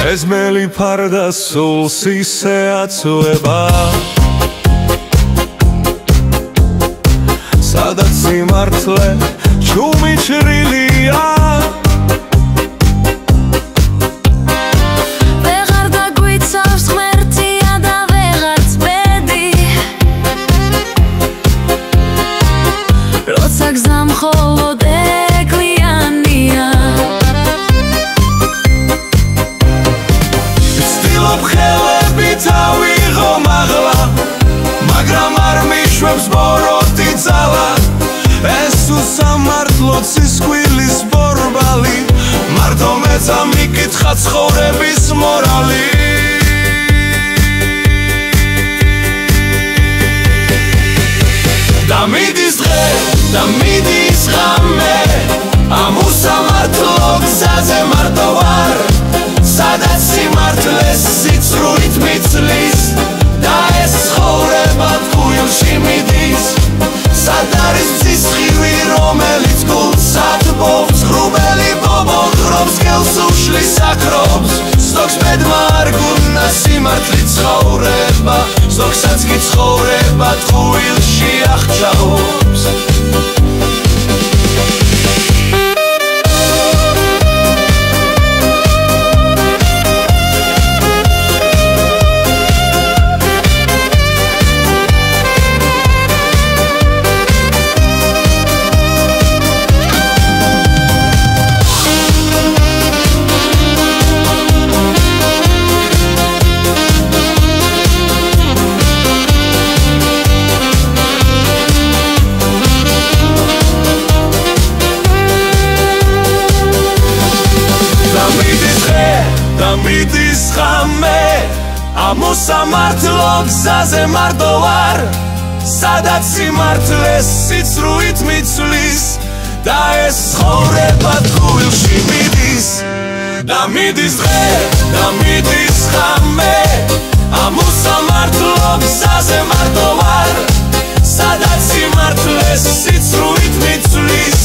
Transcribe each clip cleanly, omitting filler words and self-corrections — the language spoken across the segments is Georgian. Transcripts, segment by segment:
ეს მელი ფარდა სულს ისე აწუება სადაც სიმართლე ჩუმი ჩრილია ვეღარ დაგვიცავს ღმერთია და ვეღარც ბედი როცა გზა მხოლოდ ეკლიანია ვცდილობ ხელებით ავიღო მაღლა მაგრამ არ მიშვებს ბოროტი ძალა ეს უსამართლო ცისკვილის ბორბალი მარტო მეცა მიკითხა ცხოვრების მორალი და მიდის დღე და მიდის ღამე ამ უსამართლო გზაზე მარტო ვარ სადაც სიმართლეს სიცრუით მიცლის და ეს ცხოვრება ტყუილში მიდის სად არის ცისხივი რომელიც გულს ათბობს ღრუბელი ბობოღრობს გელს უშლის აკრობს ზოგს ბედმა არ გუნდა სიმართლით ცხოვრება ზოგსაც კი ცხოვრება ტყუილში აღჭაობს მიდის ღამე ამ უსამართლო გზაზე მარტო ვარ სადაც სიმართლეს სიცრუით მიცლის და ეს ცხოვრება ტყუილში მიდის და მიდის დღე და მიდის ღამე ამ უსამართლო გზაზე მარტო ვარ სადაც სიმართლეს სიცრუით მიცლის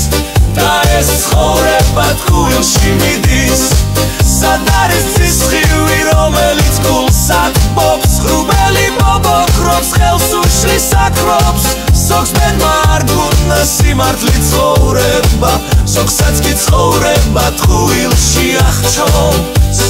და ეს ცხოვრება ტყუილში მიდის სად არის ცისხივი რომელიც გულს ათბობს ღრუბელი ბობოღრობს ხელს უშლის აკრობს ზოგს ბედმა არ გუნდა სიმართლით ცხოვრება ზოგსაც კი ცხოვრება ტყუილში აღჭობს